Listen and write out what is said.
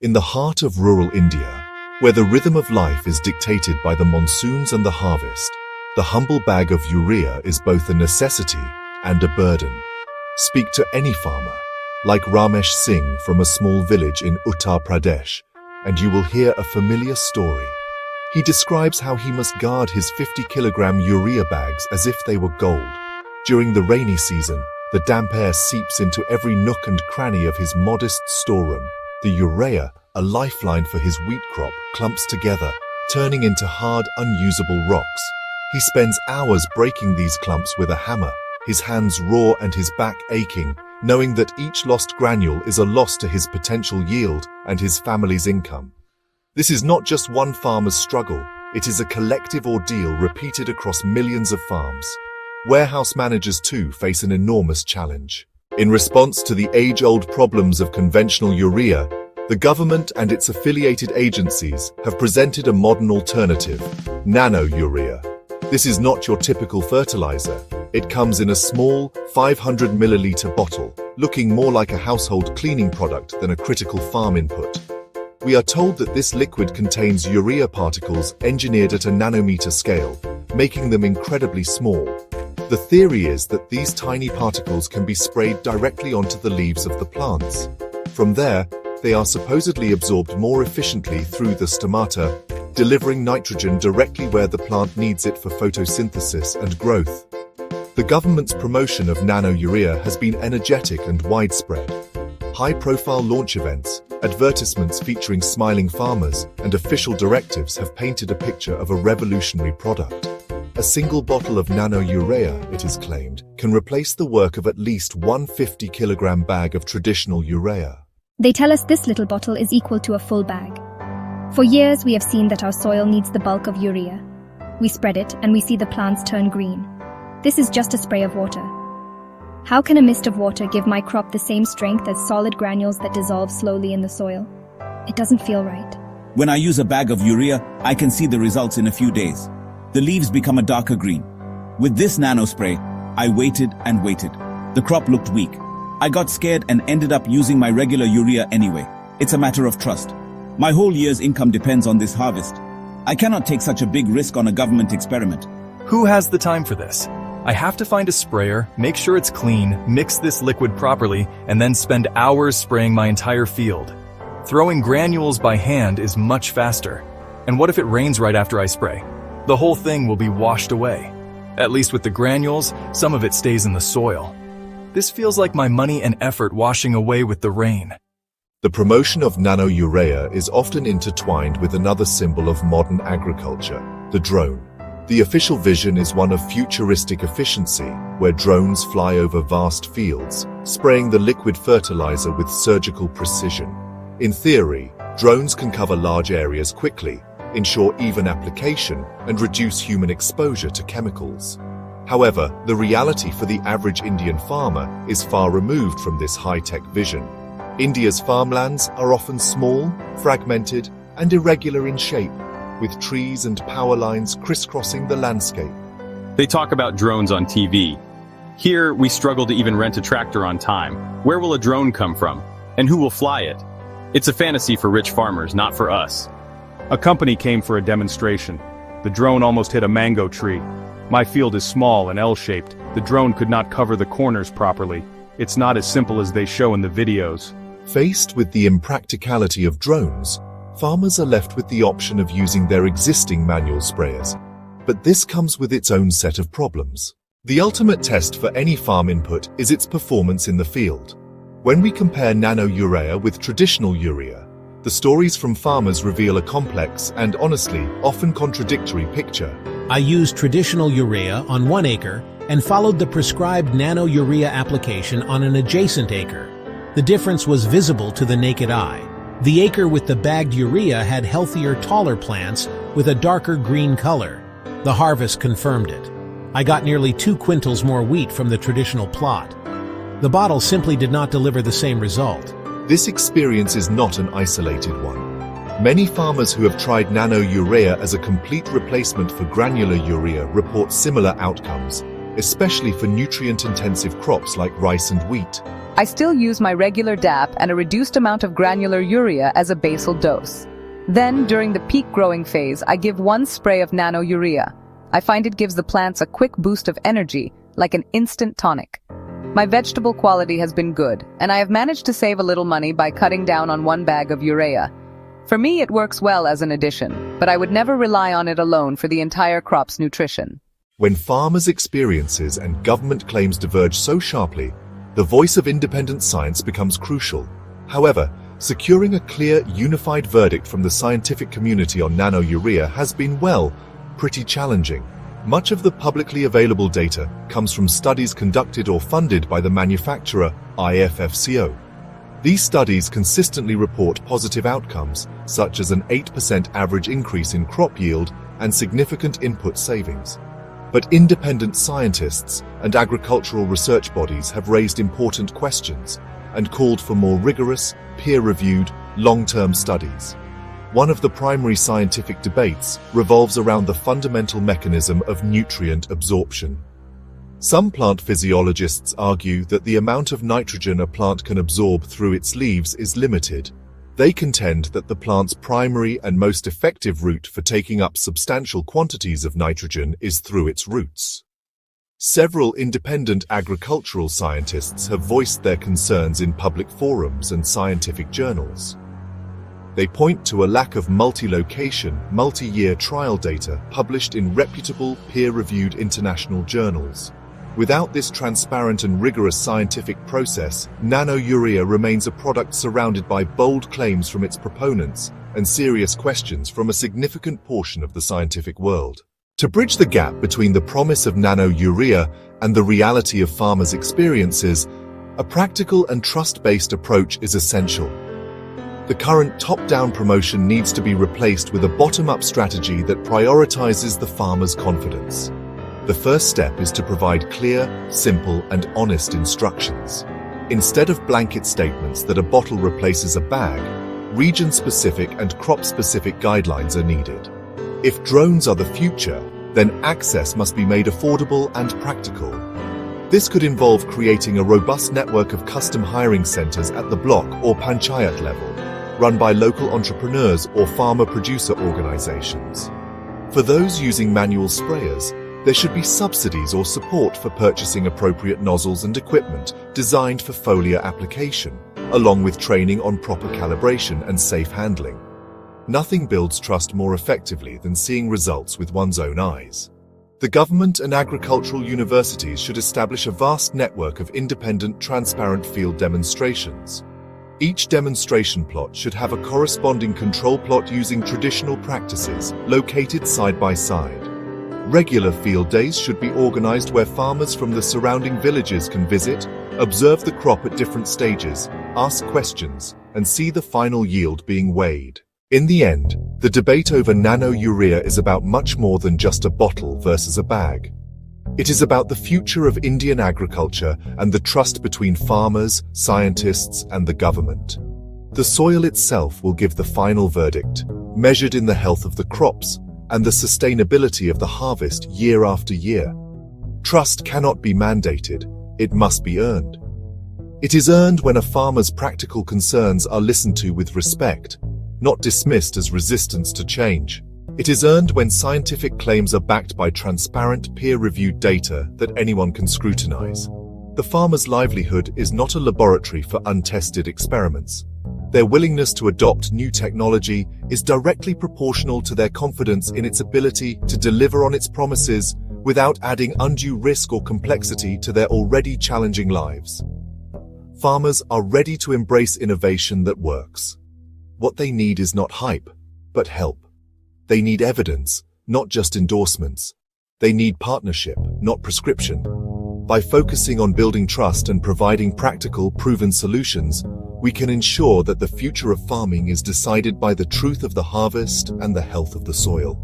In the heart of rural India, where the rhythm of life is dictated by the monsoons and the harvest, the humble bag of urea is both a necessity and a burden. Speak to any farmer, like Ramesh Singh from a small village in Uttar Pradesh, and you will hear a familiar story. He describes how he must guard his 50-kilogram urea bags as if they were gold. During the rainy season, the damp air seeps into every nook and cranny of his modest storeroom. The urea, a lifeline for his wheat crop, clumps together, turning into hard, unusable rocks. He spends hours breaking these clumps with a hammer, his hands raw and his back aching, knowing that each lost granule is a loss to his potential yield and his family's income. This is not just one farmer's struggle, it is a collective ordeal repeated across millions of farms. Warehouse managers too face an enormous challenge. In response to the age-old problems of conventional urea, the government and its affiliated agencies have presented a modern alternative, nano urea. This is not your typical fertilizer. It comes in a small, 500 milliliter bottle, looking more like a household cleaning product than a critical farm input. We are told that this liquid contains urea particles engineered at a nanometer scale, making them incredibly small. The theory is that these tiny particles can be sprayed directly onto the leaves of the plants. From there, they are supposedly absorbed more efficiently through the stomata, delivering nitrogen directly where the plant needs it for photosynthesis and growth. The government's promotion of nano-urea has been energetic and widespread. High-profile launch events, advertisements featuring smiling farmers, and official directives have painted a picture of a revolutionary product. A single bottle of nano-urea, it is claimed, can replace the work of at least one 50-kilogram bag of traditional urea. They tell us this little bottle is equal to a full bag. For years, we have seen that our soil needs the bulk of urea. We spread it, and we see the plants turn green. This is just a spray of water. How can a mist of water give my crop the same strength as solid granules that dissolve slowly in the soil? It doesn't feel right. When I use a bag of urea, I can see the results in a few days. The leaves become a darker green. With this nano spray, I waited and waited. The crop looked weak. I got scared and ended up using my regular urea anyway. It's a matter of trust. My whole year's income depends on this harvest. I cannot take such a big risk on a government experiment. Who has the time for this? I have to find a sprayer, make sure it's clean, mix this liquid properly, and then spend hours spraying my entire field. Throwing granules by hand is much faster. And what if it rains right after I spray? The whole thing will be washed away. At least with the granules, some of it stays in the soil. This feels like my money and effort washing away with the rain. The promotion of nano-urea is often intertwined with another symbol of modern agriculture, the drone. The official vision is one of futuristic efficiency, where drones fly over vast fields, spraying the liquid fertilizer with surgical precision. In theory, drones can cover large areas quickly, ensure even application, and reduce human exposure to chemicals. However, the reality for the average Indian farmer is far removed from this high-tech vision. India's farmlands are often small, fragmented, and irregular in shape, with trees and power lines crisscrossing the landscape. They talk about drones on TV. Here, we struggle to even rent a tractor on time. Where will a drone come from? And who will fly it? It's a fantasy for rich farmers, not for us. A company came for a demonstration. The drone almost hit a mango tree. My field is small and L-shaped. The drone could not cover the corners properly. It's not as simple as they show in the videos. Faced with the impracticality of drones, farmers are left with the option of using their existing manual sprayers. But this comes with its own set of problems. The ultimate test for any farm input is its performance in the field. When we compare nano-urea with traditional urea, the stories from farmers reveal a complex and, honestly, often contradictory picture. I used traditional urea on 1 acre and followed the prescribed nano-urea application on an adjacent acre. The difference was visible to the naked eye. The acre with the bagged urea had healthier, taller plants with a darker green color. The harvest confirmed it. I got nearly 2 quintals more wheat from the traditional plot. The bottle simply did not deliver the same result. This experience is not an isolated one. Many farmers who have tried nano-urea as a complete replacement for granular urea report similar outcomes, especially for nutrient-intensive crops like rice and wheat. I still use my regular DAP and a reduced amount of granular urea as a basal dose. Then, during the peak growing phase, I give 1 spray of nano urea. I find it gives the plants a quick boost of energy, like an instant tonic. My vegetable quality has been good, and I have managed to save a little money by cutting down on 1 bag of urea. For me, it works well as an addition, but I would never rely on it alone for the entire crop's nutrition. When farmers' experiences and government claims diverge so sharply, the voice of independent science becomes crucial. However, securing a clear, unified verdict from the scientific community on nano-urea has been, pretty challenging. Much of the publicly available data comes from studies conducted or funded by the manufacturer IFFCO. These studies consistently report positive outcomes, such as an 8% average increase in crop yield and significant input savings. But independent scientists and agricultural research bodies have raised important questions and called for more rigorous, peer-reviewed, long-term studies. One of the primary scientific debates revolves around the fundamental mechanism of nutrient absorption. Some plant physiologists argue that the amount of nitrogen a plant can absorb through its leaves is limited. They contend that the plant's primary and most effective route for taking up substantial quantities of nitrogen is through its roots. Several independent agricultural scientists have voiced their concerns in public forums and scientific journals. They point to a lack of multi-location, multi-year trial data published in reputable, peer-reviewed international journals. Without this transparent and rigorous scientific process, nano-urea remains a product surrounded by bold claims from its proponents and serious questions from a significant portion of the scientific world. To bridge the gap between the promise of nano-urea and the reality of farmers' experiences, a practical and trust-based approach is essential. The current top-down promotion needs to be replaced with a bottom-up strategy that prioritizes the farmer's confidence. The first step is to provide clear, simple, and honest instructions. Instead of blanket statements that a bottle replaces a bag, region-specific and crop-specific guidelines are needed. If drones are the future, then access must be made affordable and practical. This could involve creating a robust network of custom hiring centers at the block or panchayat level, run by local entrepreneurs or farmer-producer organizations. For those using manual sprayers, there should be subsidies or support for purchasing appropriate nozzles and equipment designed for foliar application, along with training on proper calibration and safe handling. Nothing builds trust more effectively than seeing results with one's own eyes. The government and agricultural universities should establish a vast network of independent, transparent field demonstrations. Each demonstration plot should have a corresponding control plot using traditional practices, located side by side. Regular field days should be organized where farmers from the surrounding villages can visit, observe the crop at different stages, ask questions, and see the final yield being weighed. In the end, the debate over nano-urea is about much more than just a bottle versus a bag. It is about the future of Indian agriculture and the trust between farmers, scientists, and the government. The soil itself will give the final verdict, measured in the health of the crops and the sustainability of the harvest year after year. Trust cannot be mandated, it must be earned. It is earned when a farmer's practical concerns are listened to with respect, not dismissed as resistance to change. It is earned when scientific claims are backed by transparent, peer-reviewed data that anyone can scrutinize. The farmer's livelihood is not a laboratory for untested experiments. Their willingness to adopt new technology is directly proportional to their confidence in its ability to deliver on its promises without adding undue risk or complexity to their already challenging lives. Farmers are ready to embrace innovation that works. What they need is not hype, but help. They need evidence, not just endorsements. They need partnership, not prescription. By focusing on building trust and providing practical, proven solutions, we can ensure that the future of farming is decided by the truth of the harvest and the health of the soil.